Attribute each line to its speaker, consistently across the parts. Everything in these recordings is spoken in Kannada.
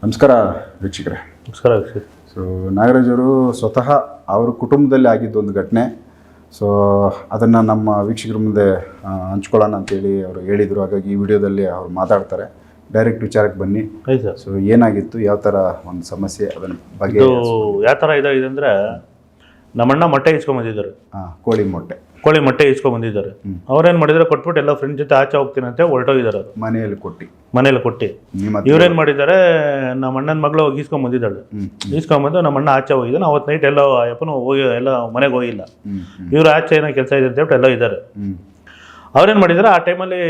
Speaker 1: ನಮಸ್ಕಾರ ವೀಕ್ಷಕರೇ.
Speaker 2: ನಮಸ್ಕಾರ ವೀಕ್ಷಕರೇ.
Speaker 1: ಸೊ ನಾಗರಾಜ್ ಅವರು ಸ್ವತಃ ಅವ್ರ ಕುಟುಂಬದಲ್ಲಿ ಆಗಿದ್ದು ಒಂದು ಘಟನೆ. ಸೊ ಅದನ್ನು ನಮ್ಮ ವೀಕ್ಷಕರ ಮುಂದೆ ಹಂಚ್ಕೊಳ್ಳೋಣ ಅಂತೇಳಿ ಅವರು ಹೇಳಿದರು. ಹಾಗಾಗಿ ಈ ವಿಡಿಯೋದಲ್ಲಿ ಅವ್ರು ಮಾತಾಡ್ತಾರೆ. ಡೈರೆಕ್ಟ್ ವಿಚಾರಕ್ಕೆ ಬನ್ನಿ.
Speaker 2: ಆಯ್ತು.
Speaker 1: ಸೊ ಏನಾಗಿತ್ತು, ಯಾವ ಥರ ಒಂದು ಸಮಸ್ಯೆ, ಅದನ್ನ ಬಗ್ಗೆ
Speaker 2: ಯಾವ ಥರ ಇದಾಗಿದೆ ಅಂದರೆ, ನಮ್ಮಣ್ಣ ಮೊಟ್ಟೆ ಇಸ್ಕೊಂಬಂದಿದ್ದಾರೆ. ಕೋಳಿ ಮೊಟ್ಟೆ ಇಸ್ಕೊಂಬಂದಿದ್ದಾರೆ. ಅವ್ರೇನು ಮಾಡಿದ್ದಾರೆ, ಕೊಟ್ಬಿಟ್ಟು ಎಲ್ಲ ಫ್ರೆಂಡ್ ಜೊತೆ ಆಚೆ ಹೋಗ್ತೀನಿ ಅಂತ ಹೊರಟೋಗಿದ್ದಾರೆ. ಅವರು ಮನೇಲಿ ಕೊಟ್ಟು ಇವ್ರೇನು ಮಾಡಿದ್ದಾರೆ, ನಮ್ಮ ಅಣ್ಣನ ಮಗಳು ಹೋಗಿ ಇಸ್ಕೊಂಬಂದಿದ್ದಾಳೆ. ಇಸ್ಕೊಂಬಂದು ನಮ್ಮ ಅಣ್ಣ ಆಚೆ ಹೋಗಿದ್ದಾನೆ. ಅವತ್ತು ನೈಟ್ ಎಲ್ಲ ಅಪ್ಪನು ಹೋಗಿ ಎಲ್ಲ ಮನೆಗೆ ಹೋಗಿಲ್ಲ. ಇವ್ರು ಆಚೆ ಏನೋ ಕೆಲಸ ಇದೆ ಅಂತ ಹೇಳ್ಬಿಟ್ಟು ಎಲ್ಲ ಇದ್ದಾರೆ. ಅವ್ರೇನು ಮಾಡಿದ್ದಾರೆ, ಆ ಟೈಮಲ್ಲಿ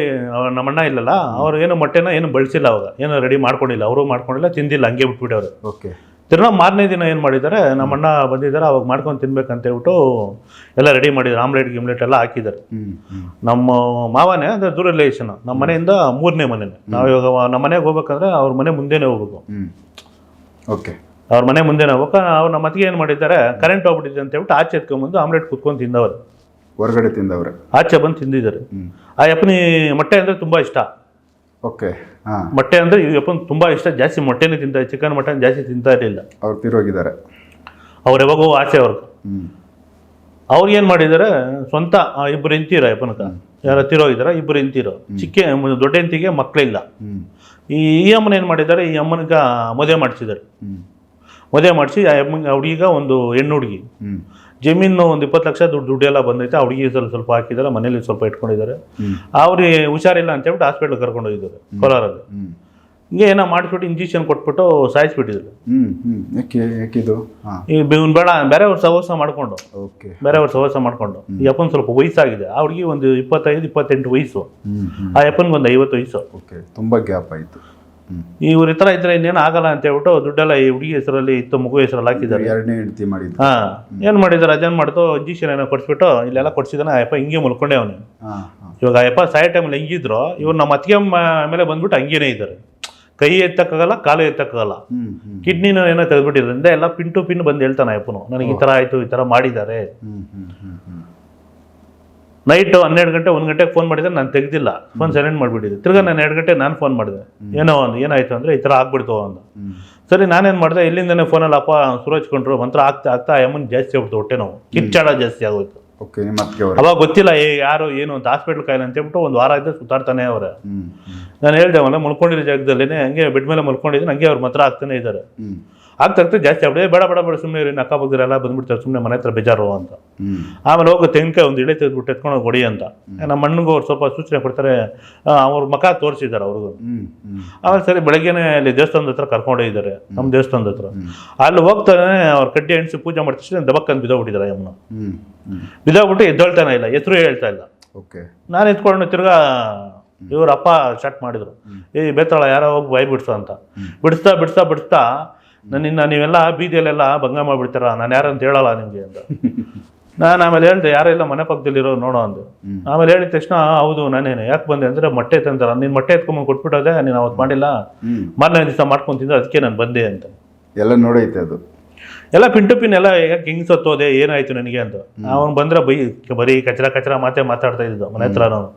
Speaker 2: ನಮ್ಮ ಅಣ್ಣ ಇಲ್ಲಲ್ಲ, ಅವ್ರು ಏನು ಮೊಟ್ಟೆನ ಏನು ಬಳಸಿಲ್ಲ, ಅವಾಗ ಏನು ರೆಡಿ ಮಾಡ್ಕೊಂಡಿಲ್ಲ, ಅವರು ಮಾಡ್ಕೊಂಡಿಲ್ಲ, ತಿಂದಿಲ್ಲ, ಹಂಗೆ ಬಿಟ್ಬಿಟ್ಟವ್ರು. ತಿರ್ಗಾ ಮಾರನೇ ದಿನ ಏನು ಮಾಡಿದ್ದಾರೆ, ನಮ್ಮ ಅಣ್ಣ ಬಂದಿದ್ದಾರೆ, ಅವಾಗ ಮಾಡ್ಕೊಂಡು ತಿನ್ಬೇಕಂತ ಹೇಳ್ಬಿಟ್ಟು ಎಲ್ಲ ರೆಡಿ ಮಾಡಿದ್ದಾರೆ. ಆಮ್ಲೆಟ್ ಎಲ್ಲ ಹಾಕಿದ್ದಾರೆ. ನಮ್ಮ ಮಾವನೇ ಅಂದರೆ ದೂರ ರಿಲೇಷನ್, ನಮ್ಮ ಮನೆಯಿಂದ 3ನೇ ಮನೆನೇ. ನಾವು ಇವಾಗ ನಮ್ಮ ಮನೆಗೆ ಹೋಗ್ಬೇಕಂದ್ರೆ ಅವ್ರ ಮನೆ ಮುಂದೆನೇ ಹೋಗ್ಬೇಕು. ಅವ್ರ ಮನೆ ಮುಂದೆನೇ ಹೋಗ್ಬೇಕು. ಅವ್ರು ನಮ್ಮ ಅತ್ತಿಗೆ ಏನು ಮಾಡಿದ್ದಾರೆ, ಕರೆಂಟ್ ಹೋಗ್ಬಿಟ್ಟಿದೆ ಅಂತ ಹೇಳ್ಬಿಟ್ಟು ಆಚೆ ಎತ್ಕೊಂಡ್ಬಂದು ಆಮ್ಲೆಟ್ ಕುತ್ಕೊಂಡು ತಿಂದವರು.
Speaker 1: ಹೊರಗಡೆ ತಿಂದವ್ರೆ,
Speaker 2: ಆಚೆ ಬಂದು ತಿಂದಿದ್ದಾರೆ. ಆ ಯಪ್ಪನಿ ಮೊಟ್ಟೆ ಅಂದರೆ ತುಂಬ ಇಷ್ಟ. ಮೊಟ್ಟೆ ಅಂದರೆ ಈ ಯಪ್ಪನ ತುಂಬ ಇಷ್ಟ. ಜಾಸ್ತಿ ಮೊಟ್ಟೆನೇ ತಿಂತಾರೆ, ಚಿಕನ್ ಮಟನ್ ಜಾಸ್ತಿ ತಿಂತಾ ಇರಲಿಲ್ಲ.
Speaker 1: ಅವ್ರು ತಿರೋಗಿದ್ದಾರೆ.
Speaker 2: ಅವ್ರು ಯಾವಾಗೂ ಆಚೆ ಅವ್ರಿಗೆ. ಅವ್ರು ಏನು ಮಾಡಿದ್ದಾರೆ, ಸ್ವಂತ ಇಬ್ಬರು ಹೆಂಡ್ತಿರ ಯಪ್ಪನಕ, ಯಾರು ತಿರೋಗಿದ್ದಾರೆ, ಇಬ್ಬರು ಹೆಂಡ್ತಿರೋ. ದೊಡ್ಡ ಹೆಂಡ್ತಿಗೆ ಮಕ್ಕಳಿಲ್ಲ. ಈ ಅಮ್ಮನ ಏನು ಮಾಡಿದ್ದಾರೆ, ಈ ಅಮ್ಮನಿಗೆ ಮದುವೆ ಮಾಡಿಸಿದ್ದಾರೆ. ಮದುವೆ ಮಾಡಿಸಿ ಆ ಹುಡುಗಿಗ ಒಂದು ಹೆಣ್ಣು ಹುಡುಗಿ, ಜಮೀನು ಒಂದು 20 ಲಕ್ಷ ದುಡ್ಡೆಲ್ಲ ಬಂದೈತೆ. ಆ ಹುಡುಗಿ ಸ್ವಲ್ಪ ಹಾಕಿದ್ದಾರೆ, ಮನೇಲಿ ಸ್ವಲ್ಪ ಇಟ್ಕೊಂಡಿದ್ದಾರೆ. ಅವ್ರಿಗೆ ಹುಷಾರಿಲ್ಲ ಅಂತ ಹೇಳ್ಬಿಟ್ಟು ಹಾಸ್ಪಿಟ್ಲಿಗೆ ಕರ್ಕೊಂಡು ಹೋಗಿದ್ದಾರೆ ಕೋಲಾರಲ್ಲಿ. ಹಿಂಗೆ ಏನೋ ಮಾಡಿಸ್ಬಿಟ್ಟು ಇಂಜೆಕ್ಷನ್ ಕೊಟ್ಬಿಟ್ಟು ಸಾಯಿಸ್ಬಿಟ್ಟಿದ್ರು. ಈ ಬೇಡ ಬೇರೆಯವ್ರ ಸಹವಾಸ ಮಾಡ್ಕೊಂಡು ಈ ಅಪ್ಪನ ಸ್ವಲ್ಪ ವಯಸ್ಸಾಗಿದೆ. ಆ ಹುಡುಗಿ ಒಂದು 25-28 ವಯಸ್ಸು, ಆ ಅಪ್ಪನಿಗೆ ಒಂದು 50 ವಯಸ್ಸು.
Speaker 1: ತುಂಬ ಗ್ಯಾಪ್ ಆಯಿತು.
Speaker 2: ಇವ್ರ ಈ ಥರ ಇದ್ರೆ ಇನ್ನೇನು ಆಗಲ್ಲ ಅಂತ ಹೇಳ್ಬಿಟ್ಟು ದುಡ್ಡೆಲ್ಲ ಈ ಹುಡುಗಿ ಹೆಸರಲ್ಲಿ ಇತ್ತು, ಮಗು ಹೆಸರಲ್ಲಿ ಹಾಕಿದ್ದಾರೆ. ಏನು ಮಾಡಿದ್ದಾರೆ, ಅದೇನು ಮಾಡ್ತು, ಇಂಜೆಕ್ಷನ್ ಏನೋ ಕೊಡಿಸ್ಬಿಟ್ಟು ಇಲ್ಲೆಲ್ಲ ಕೊಡ್ಸಿದಾನೆ. ಆ ಅಪ್ಪ ಹಿಂಗೆ ಮಲ್ಕೊಂಡೆ ಅವನು. ಇವಾಗ ಆ ಅಪ್ಪ ಸಾಯೋ ಟೈಮಲ್ಲಿ ಹೆಂಗಿದ್ರು, ಇವ್ರು ನಮ್ಮ ಅತ್ತಿಗೆ ಮೇಲೆ ಬಂದ್ಬಿಟ್ಟು ಹಂಗೇನೇ ಇದ್ದಾರೆ. ಕೈ ಎತ್ತಕ್ಕಾಗಲ್ಲ, ಕಾಲು ಎತ್ತಕ್ಕಾಗಲ್ಲ. ಕಿಡ್ನಿನ ಏನೋ ತೆಗೆದ್ಬಿಟ್ಟಿದ್ರಿಂದ ಎಲ್ಲ ಪಿನ್ ಟು ಪಿನ್ ಬಂದು ಹೇಳ್ತಾನೆ ಅಪ್ಪನು, ನನಗೆ ಈ ಥರ ಆಯಿತು, ಈ ಥರ ಮಾಡಿದ್ದಾರೆ. ನೈಟ್ 12 ಗಂಟೆ 1 ಗಂಟೆಗೆ ಫೋನ್ ಮಾಡಿದ್ರೆ ನಾನು ತೆಗೆದಿಲ್ಲ, ಫೋನ್ ಸೈಲೆಂಟ್ ಮಾಡಿಬಿಟ್ಟಿದ್ದೆ. ತಿರ್ಗಾ ನಾನು 2 ಗಂಟೆ ನಾನು ಫೋನ್ ಮಾಡಿದೆ. ಏನಾಯ್ತು ಅಂದರೆ ಈ ಥರ ಆಗ್ಬಿಡ್ತು ಅಂದ. ಸರಿ, ನಾನೇನು ಮಾಡಿದೆ, ಇಲ್ಲಿಂದನೇ ಫೋನಲ್ಲಿ ಅಪ್ಪ ಸುರೋಚ್ಕೊಂಡ್ರು. ಮಂತ್ರ ಆಗ್ತಾ ಎಮ್ಮನ್ ಜಾಸ್ತಿ ಆಗ್ಬಿಡ್ತು, ಹೊಟ್ಟೆ ನೋವು, ಕಿಚ್ಚಾಡ ಜಾಸ್ತಿ ಆಗೋಯ್ತು. ಅವಾಗ ಗೊತ್ತಿಲ್ಲ ಯಾರು ಏನು ಅಂತ, ಹಾಸ್ಪಿಟ್ಲ್ ಕಾಯಿಲೆ ಅಂತ ಹೇಳ್ಬಿಟ್ಟು 1 ವಾರ ಇದ್ದ ಸುತ್ತಾಡ್ತಾನೆ ಅವ್ರೆ. ನಾನು ಹೇಳ್ದೆ, ಅವಲ್ಲ ಮಲ್ಕೊಂಡಿರೋ ಜಾಗದಲ್ಲೇ ಹಂಗೆ ಬೆಡ್ ಮೇಲೆ ಮಲ್ಕೊಂಡಿದ್ದೀನಿ, ಹಂಗೆ ಅವ್ರ ಮಾತ್ರ ಆಗ್ತಾನೆ ಇದ್ದಾರೆ. ಆಗ್ತಾ ಜಾಸ್ತಿ ಆಗ್ಬಿಟ್ಟೆ. ಬೇಡ ಸುಮ್ಮನೆ ಇವ್ರು ಅಕ್ಕಪಕ್ಕದರೆಲ್ಲ ಬಂದ್ಬಿಡ್ತಾರೆ, ಸುಮ್ಮನೆ ಮನೆ ಹತ್ರ ಬೇಜಾರು ಅಂತ. ಆಮೇಲೆ ಹೋಗಿ ತೆಂಗಿನಕಾಯಿ ಒಂದು ಇಳೆ ತೆಗೆದ್ಬಿಟ್ಟು ಎತ್ಕೊಂಡು ಹೊಡಿ ಅಂತ ನಮ್ಮ ಅಣ್ಣಗೂ ಅವ್ರು ಸ್ವಲ್ಪ ಸೂಚನೆ ಕೊಡ್ತಾರೆ. ಅವ್ರ ಮಕ ತೋರಿಸಿದ್ದಾರೆ ಅವ್ರಿಗೂ. ಆಮೇಲೆ ಸರಿ, ಬೆಳಗ್ಗೆನೇ ಅಲ್ಲಿ ದೇವಸ್ಥಾನದ ಹತ್ರ ಕರ್ಕೊಂಡೋಗಿದ್ದಾರೆ, ನಮ್ಮ ದೇವಸ್ಥಾನದ ಹತ್ರ. ಅಲ್ಲಿ ಹೋಗ್ತಾನೆ, ಅವ್ರು ಕಡ್ಡಿ ಎಣಿಸಿ ಪೂಜೆ ಮಾಡ್ತಿದ್ರೆ ದಬಕ್ಕಂತ ಬಿದ್ದೋಗ್ಬಿಟ್ಟಿದ್ದಾರೆ. ಅಮ್ಮನ ಬಿದ್ದೋಗ್ಬಿಟ್ಟು ಎದ್ದೊಳ್ತಾನೆ ಇಲ್ಲ, ಹೆಸರು ಹೇಳ್ತಾ ಇಲ್ಲ. ನಾನು ಎತ್ಕೊಂಡು ತಿರ್ಗಾ ಇವ್ರ ಅಪ್ಪ ಸ್ಟಾರ್ಟ್ ಮಾಡಿದ್ರು, ಬೇತಾಳ ಯಾರೋ ಹೋಗಿ ಬಾಯ್ ಬಿಡ್ಸೋ ಅಂತ. ಬಿಡಿಸ್ತಾ ನನ್ನಿನ್ನ ನೀವೆಲ್ಲ ಬೀದಿಯಲ್ಲೆಲ್ಲ ಭಂಗ ಮಾಡಿಬಿಡ್ತಾರ, ನಾನು ಯಾರಂತ ಹೇಳಲ್ಲ ನಿಮಗೆ ಅಂತ. ನಾನು ಆಮೇಲೆ ಹೇಳ್ದೆ, ಯಾರೆಲ್ಲ ಮನೆ ಪಕ್ಕದಲ್ಲಿರೋ ನೋಡೋ ಅಂದು. ಆಮೇಲೆ ಹೇಳಿದ ತಕ್ಷಣ, ಹೌದು ನಾನೇನು, ಯಾಕೆ ಬಂದೆ ಅಂದರೆ ಮೊಟ್ಟೆ ತಂತಾರ, ನೀನು ಮೊಟ್ಟೆ ಎತ್ಕೊಂಬಂದು ಕೊಟ್ಬಿಟ್ಟೋದೆ, ನೀನು ಅವತ್ತು ಮಾಡಿಲ್ಲ, ಮಾರನೇ ದಿವಸ ಮಾಡ್ಕೊಂಡು ತಿಂದ್ರೆ ಅದಕ್ಕೆ ನಾನು ಬಂದೆ ಅಂತ.
Speaker 1: ಎಲ್ಲ ನೋಡೈತೆ, ಅದು
Speaker 2: ಎಲ್ಲ ಪಿನ್ ಟು ಪಿನ್ ಎಲ್ಲ ಯಾಕೆ ಹಿಂಗೆ ಸತ್ತೋದೆ, ಏನಾಯ್ತು ನನಗೆ ಅಂತ. ಅವನು ಬಂದ್ರೆ ಬರೀ ಕಚರ ಮಾತಾಡ್ತಾ ಇದ್ದು ಮನೆ ಹತ್ರ. ನಾನು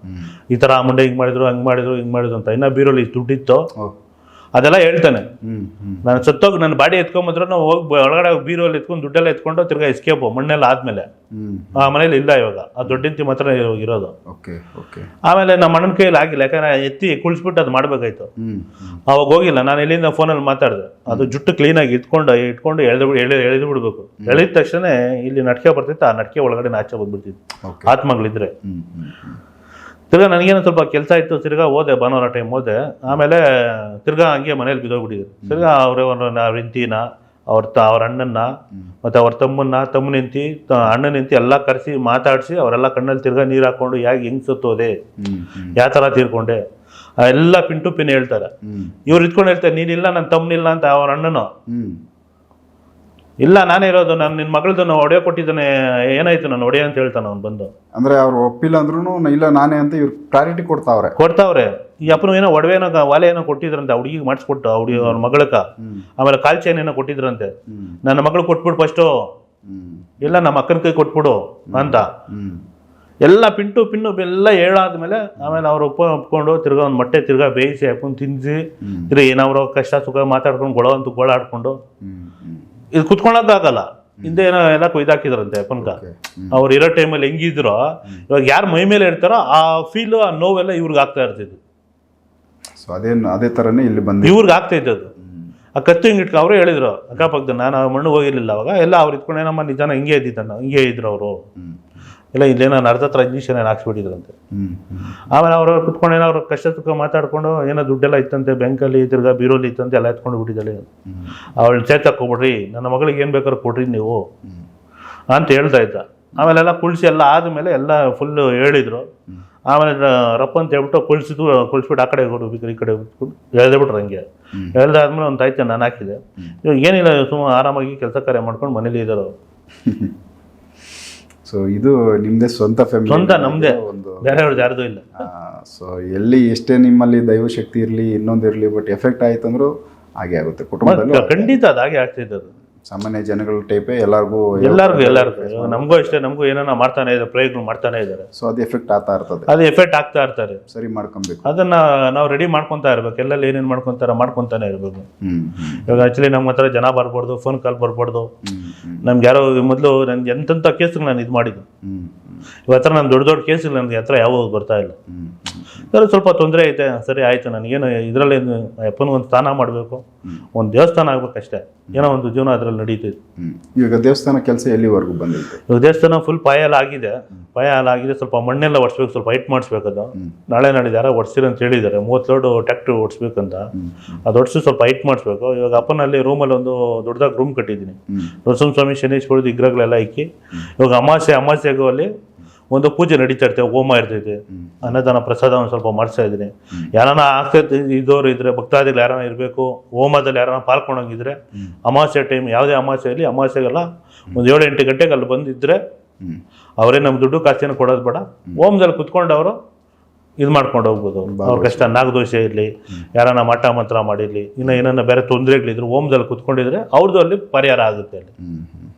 Speaker 2: ಈ ಥರ ಮುಂಡೆ ಹಿಂಗೆ ಮಾಡಿದ್ರು ಅಂತ. ಇನ್ನು ಬೀರೋಲಿ ದುಡ್ಡಿತ್ತು, ಅದೆಲ್ಲ ಹೇಳ್ತಾನೆ. ನಾನು ಸತ್ತೋಗಿ ನನ್ನ ಬಾಡಿ ಎತ್ಕೊಂಬಂದ್ರು ನಾವು ಹೋಗಿ ಒಳಗಡೆ ಬೀರೋಲ್ಲಿ ಎತ್ಕೊಂಡು ದುಡ್ಡೆಲ್ಲ ಎತ್ಕೊಂಡು ತಿರ್ಗಾ ಎಸ್ಕೇಪು ಮಣ್ಣೆಲ್ಲ ಆದ್ಮೇಲೆ. ಆ ಮನೇಲಿ ಇಲ್ಲ ಇವಾಗ, ಆ ದೊಡ್ಡಂತಿ ಮಾತ್ರ ಇರೋದು. ಆಮೇಲೆ ನಮ್ಮ ಅಣ್ಣನ ಕೈಯಲ್ಲಿ ಆಗಿಲ್ಲ, ಯಾಕಂದ್ರೆ ಎತ್ತಿ ಕುಳಿಸ್ಬಿಟ್ಟು ಅದು ಮಾಡ್ಬೇಕಾಯ್ತು. ಅವಾಗ ಹೋಗಿಲ್ಲ. ನಾನು ಎಲ್ಲಿಂದ ಫೋನಲ್ಲಿ ಮಾತಾಡಿದೆ, ಅದು ಜುಟ್ಟು ಕ್ಲೀನಾಗಿ ಇಟ್ಕೊಂಡು ಎಳೆದು ಬಿಡ್ಬೇಕು. ಎಳೆದ ತಕ್ಷಣ ಇಲ್ಲಿ ನಟ್ಕೆ ಬರ್ತಿತ್ತು, ಆ ನಟ್ಕೆ ಒಳಗಡೆ ಆಚೆ ಬಂದ್ಬಿಡ್ತಿತ್ತು ಆತ್ಮಗಳಿದ್ರೆ. ತಿರ್ಗಾ ನನಗೇನೋ ಸ್ವಲ್ಪ ಕೆಲಸ ಇತ್ತು, ತಿರ್ಗಾ ಹೋದೆ, ಭಾನುವಾರ ಟೈಮ್ ಹೋದೆ. ಆಮೇಲೆ ತಿರ್ಗಾ ಹಂಗೆ ಮನೇಲಿ ಬಿದ್ದೋಗ್ಬಿಟ್ಟಿದ್ರು. ತಿರ್ಗಾ ಅವ್ರ ಹೆಂಡ್ತಿನ, ಅವ್ರ ಅಣ್ಣನ್ನ, ಮತ್ತು ಅವ್ರ ತಮ್ಮನ ಹೆಂಡ್ತಿ, ಅಣ್ಣನ ಹೆಂಡ್ತಿ ಎಲ್ಲ ಕರೆಸಿ ಮಾತಾಡಿಸಿ ಅವರೆಲ್ಲ ಕಣ್ಣಲ್ಲಿ ತಿರ್ಗಾ ನೀರು ಹಾಕೊಂಡು ಹೆಂಗ್ ಸತ್ತೋದೆ, ಯಾವ ಥರ ತೀರ್ಕೊಂಡೆ ಎಲ್ಲ ಪಿನ್ ಟು ಪಿನ್ ಹೇಳ್ತಾರೆ. ಇವ್ರು ಇಟ್ಕೊಂಡು ಹೇಳ್ತಾರೆ, ನೀನಿಲ್ಲ, ನನ್ನ ತಮ್ಮನಿಲ್ಲ ಅಂತ. ಅವ್ರ ಅಣ್ಣನು, ಇಲ್ಲ ನಾನೇ ಇರೋದು, ನಾನು ನಿನ್ನ ಮಗಳದ್ದು ಒಡೆಯ ಕೊಟ್ಟಿದ್ದಾನೆ, ಏನಾಯ್ತು ನಾನು ಒಡೆಯ ಅಂತ ಹೇಳ್ತಾನೆ ಅವ್ನು ಬಂದು.
Speaker 1: ಅಂದ್ರೆ ಅವ್ರು ಒಪ್ಪಿಲ್ಲ ಅಂದ್ರೂ ಇಲ್ಲ ನಾನೇ ಅಂತ ಇವ್ರು ಕ್ಲಾರಿಟಿ
Speaker 2: ಕೊಡ್ತಾವ್ರೆ. ಈ ಅಪ್ಪನು ಏನೋ ಒಡವೆನೋ ವಾಲೆ ಏನೋ ಕೊಟ್ಟಿದ್ರಂತೆ ಹುಡುಗಿಗೆ ಮಾಡಿಸ್ಕೊಟ್ಟು, ಅವ್ರ ಮಗಳಕ. ಆಮೇಲೆ ಕಾಲ್ ಚೈನ್ ಏನೋ ಕೊಟ್ಟಿದ್ರಂತೆ. ನನ್ನ ಮಗಳು ಕೊಟ್ಬಿಡು ಫಸ್ಟು, ಇಲ್ಲ ನಮ್ಮ ಅಕ್ಕನ ಕೈ ಕೊಟ್ಬಿಡು ಅಂತ. ಎಲ್ಲ ಪಿನ್ನು ಎಲ್ಲ ಹೇಳಾದ್ಮೇಲೆ ಆಮೇಲೆ ಅವ್ರು ಒಪ್ಕೊಂಡು ತಿರ್ಗಾ ಒಂದು ಮೊಟ್ಟೆ ತಿರ್ಗಾ ಬೇಯಿಸಿ ಹಾಕೊಂಡು ತಿನ್ನಿಸಿ ತಿರ್ಗಿ ಏನಾದ್ರು ಕಷ್ಟ ಸುಖ ಮಾತಾಡ್ಕೊಂಡು ಗೋಳಾಡ್ಕೊಂಡು ಇದು ಕುತ್ಕೊಳ್ಳೋಕ್ಕಾಗಲ್ಲ. ಹಿಂದೆ ಏನೋ ಎಲ್ಲ ಕೊಯ್ದಾಕಿದ್ರಂತೆ ಅಪ್ಪನ್ಕ. ಅವ್ರು ಇರೋ ಟೈಮಲ್ಲಿ ಹೆಂಗಿದ್ರು ಇವಾಗ ಯಾರು ಮೈ ಮೇಲೆ ಇರ್ತಾರೋ ಆ ಫೀಲು ಆ ನೋವೆಲ್ಲ ಇವ್ರಿಗೆ ಆಗ್ತಾ ಇರ್ತಿದ್ದು.
Speaker 1: ಸೊ ಅದೇ ಥರನೇ ಇಲ್ಲಿ ಬಂದು
Speaker 2: ಇವ್ರಿಗೆ ಆಗ್ತಾ ಇದ್ದದ್ದು. ಆ ಕತ್ತು ಹಿಂಗೆ ಇಟ್ಕೊ ಅವರೇ ಹೇಳಿದ್ರು ಅಕ್ಕಪಕ್ಕದ, ನಾನು ಮಣ್ಣು ಹೋಗಿರ್ಲಿಲ್ಲ ಅವಾಗ, ಎಲ್ಲ ಅವ್ರು ಇಟ್ಕೊಂಡು ಏನಮ್ಮ ನಿಜಾನ ಹಿಂಗೆ ಇದ್ದಿದ್ದಣ್ಣ, ಹಿಂಗೆ ಇದ್ರು ಅವರು ಇಲ್ಲ, ಇಲ್ಲೇನೋ ಅರ್ಧ ಹತ್ರ ಇಂಜೆಕ್ಷನ್ ಏನು ಹಾಕ್ಸ್ಬಿಟ್ಟಿದ್ರಂತೆ. ಆಮೇಲೆ ಅವ್ರು ಕುತ್ಕೊಂಡು ಏನೋ ಅವ್ರ ಕಷ್ಟ ಸುಖ ಮಾತಾಡ್ಕೊಂಡು ಏನೋ ದುಡ್ಡೆಲ್ಲ ಇತ್ತಂತೆ ಬ್ಯಾಂಕಲ್ಲಿ, ತಿರ್ಗಾ ಬೀರೋಲಿ ಇತ್ತಂತೆ, ಎಲ್ಲ ಎತ್ಕೊಂಡು ಬಿಟ್ಟಿದ್ದಾಳೆ. ಅವಳು ಸೇರ್ತಾಕೊಬಿಡ್ರಿ, ನನ್ನ ಮಗಳಿಗೆ ಏನು ಬೇಕಾದ್ರೂ ಕೊಡ್ರಿ ನೀವು ಅಂತ ಹೇಳ್ತಾ ಇದ್ದ. ಆಮೇಲೆಲ್ಲ ಕುಳಿಸಿ ಎಲ್ಲ ಆದಮೇಲೆ ಎಲ್ಲ ಫುಲ್ಲು ಹೇಳಿದ್ರು. ಆಮೇಲೆ ರಪ್ಪ ಅಂತ ಹೇಳ್ಬಿಟ್ಟು ಕುಳಿಸ್ಬಿಟ್ಟು ಆ ಕಡೆ ಹೋಗ್ಬಿಟ್ಟು ಈ ಕಡೆ ಹೇಳ್ದೆ ಬಿಟ್ರು. ಹಂಗೆ ಹೇಳ್ದಾದ್ಮೇಲೆ ಒಂದು ತಾಯ್ತ ನಾನು ಹಾಕಿದೆ. ಇವಾಗ ಏನಿಲ್ಲ, ಸುಮ್ಮನೆ ಆರಾಮಾಗಿ ಕೆಲಸ ಕಾರ್ಯ ಮಾಡ್ಕೊಂಡು ಮನೇಲಿ ಇದ್ದಾರೆ.
Speaker 1: ಸೊ ಇದು ನಿಮ್ಮದೇ ಸ್ವಂತ ಫ್ಯಾಮಿಲಿ?
Speaker 2: ಸ್ವಂತ ನಮ್ಮದೇ, ಬೇರೆಯವ್ರದ್ದು ಯಾರ್ದು ಇಲ್ಲ.
Speaker 1: ಸೊ ಎಲ್ಲಿ ಎಷ್ಟೇ ನಿಮ್ಮಲ್ಲಿ ದೈವಶಕ್ತಿ ಇರಲಿ ಇನ್ನೊಂದು ಇರಲಿ, ಬಟ್ ಎಫೆಕ್ಟ್ ಆಯ್ತು ಅಂದ್ರೂ ಹಾಗೆ ಆಗುತ್ತೆ ಕುಟುಂಬದಲ್ಲಿ.
Speaker 2: ಖಂಡಿತ ಅದು ಹಾಗೆ ಆಗ್ತಿದ್ದದು.
Speaker 1: ಸಾಮಾನ್ಯ ಜನಗಳ ಟೈಪೇ ಎಲ್ಲರಿಗೂ
Speaker 2: ನಮಗೂ ಅಷ್ಟೇ, ನಮಗೂ ಏನಾರ ಮಾಡ್ತಾನೆ ಇದ್ದಾರೆ, ಪ್ರಯೋಗಗಳು ಮಾಡ್ತಾನೆ ಇದ್ದಾರೆ.
Speaker 1: ಸೊ ಅದು ಎಫೆಕ್ಟ್ ಆಗ್ತಾ ಇರ್ತದೆ,
Speaker 2: ಅದು ಎಫೆಕ್ಟ್ ಆಗ್ತಾ ಇರ್ತಾರೆ.
Speaker 1: ಸರಿ ಮಾಡ್ಕೊಬೇಕು,
Speaker 2: ಅದನ್ನ ನಾವು ರೆಡಿ ಮಾಡ್ಕೊತಾ ಇರ್ಬೇಕು. ಎಲ್ಲೆಲ್ಲಿ ಏನೇನು ಮಾಡ್ಕೊತಾನೆ ಇರ್ಬೇಕು. ಇವಾಗ ಆಕ್ಚುಲಿ ನಮ್ಮ ಹತ್ರ ಜನ ಬರ್ಬಾರ್ದು, ಫೋನ್ ಕಾಲ್ ಬರ್ಬಾರ್ದು. ನಮ್ಗೆ ಯಾರೋ ಮೊದಲು ನನ್ಗೆ ಎಂತೆಂಥ ಕೇಸ್ಗಳು ನಾನು ಇದು ಮಾಡಿದ್ದು. ಇವತ್ತರ ನಾನು ದೊಡ್ಡ ಕೇಸ್ಗಳು ನನಗೆ ಹತ್ರ ಯಾವಾಗ ಬರ್ತಾ ಇಲ್ಲ. ಸ್ವಲ್ಪ ತೊಂದರೆ ಐತೆ, ಸರಿ ಆಯ್ತು, ನನಗೇನು ಇದರಲ್ಲಿ ಅಪ್ಪನಿಗೊಂದು ಸ್ಥಾನ ಮಾಡಬೇಕು, ಒಂದು ದೇವಸ್ಥಾನ ಆಗ್ಬೇಕಷ್ಟೇ, ಏನೋ ಒಂದು ಜೀವನ ಅದ್ರಲ್ಲಿ ನಡೀತಿದೆ.
Speaker 1: ಇವಾಗ ದೇವಸ್ಥಾನ ಕೆಲಸ ಎಲ್ಲಿವರೆಗೂ ಬಂದಿದೆ?
Speaker 2: ಇವಾಗ ದೇವಸ್ಥಾನ ಫುಲ್ ಪಾಯ ಆಗಿದೆ. ಸ್ವಲ್ಪ ಮಣ್ಣೆಲ್ಲ ಒಡ್ಸ್ಬೇಕು, ಸ್ವಲ್ಪ ಹೈಟ್ ಮಾಡಿಸ್ಬೇಕು. ಅದು ನಾಳೆ ನಾಡಿದ್ದು ಯಾರೋ ಒಡ್ಸಿರ ಅಂತ ಹೇಳಿದ್ದಾರೆ. 30 ಲೋಡ್ ಟ್ಯಾಕ್ಟ್ರಿ ಓಡಿಸ್ಬೇಕಂತ. ಅದು ಒಡ್ಸಿ ಸ್ವಲ್ಪ ಹೈಟ್ ಮಾಡಿಸ್ಬೇಕು. ಇವಾಗ ಅಪ್ಪನಲ್ಲಿ ರೂಮಲ್ಲಿ ಒಂದು ದೊಡ್ಡದಾಗಿ ರೂಮ್ ಕಟ್ಟಿದ್ದೀನಿ. ನರಸಿಂಹಸ್ವಾಮಿ ಶನೇಶ್ವರದ ವಿಗ್ರಹಗಳೆಲ್ಲ ಇಕ್ಕಿ, ಇವಾಗ ಅಮಾವಾಸ್ಯೆಗೂ ಅಲ್ಲಿ ಒಂದು ಪೂಜೆ ನಡೀತಾ ಇರ್ತೇವೆ, ಹೋಮ ಇರ್ತೈತೆ, ಅನ್ನದಾನ ಪ್ರಸಾದ ಒಂದು ಸ್ವಲ್ಪ ಮಾಡಿಸ್ತಾ ಇದ್ದೀನಿ. ಯಾರನ್ನ ಆಗ್ತೈತೆ ಇದ್ದವ್ರು ಇದ್ರೆ, ಭಕ್ತಾದಿಗಳು ಯಾರನ್ನ ಇರಬೇಕು, ಹೋಮದಲ್ಲಿ ಯಾರನ್ನ ಪಾಲ್ಕೊಂಡಂಗಿದ್ರೆ, ಅಮಾವಾಸ್ಯೆ ಟೈಮ್, ಯಾವುದೇ ಅಮಾವಾಸ್ಯೆಯಲ್ಲಿ ಅಮಾವಾಸ್ಯೆಗೆಲ್ಲ ಒಂದು 7-8 ಗಂಟೆಗೆ ಅಲ್ಲಿ ಬಂದಿದ್ರೆ ಅವರೇ ನಮ್ಮ ದುಡ್ಡು ಕಾಸಿನ ಕೊಡೋದು ಬೇಡ, ಹೋಮದಲ್ಲಿ ಕುತ್ಕೊಂಡು ಅವರು ಇದು ಮಾಡ್ಕೊಂಡು ಹೋಗ್ಬೋದು. ಅವ್ರ ಕಷ್ಟ ನಾಗದೋಷ ಇರಲಿ, ಯಾರನ್ನ ಮಠ ಮಂತ್ರ ಮಾಡಿರಲಿ, ಇನ್ನು ಏನನ್ನ ಬೇರೆ ತೊಂದರೆಗಳಿದ್ರು ಹೋಮದಲ್ಲಿ ಕುತ್ಕೊಂಡಿದ್ರೆ ಅವ್ರದ್ದು ಅಲ್ಲಿ ಪರಿಹಾರ ಆಗುತ್ತೆ. ಅಲ್ಲಿ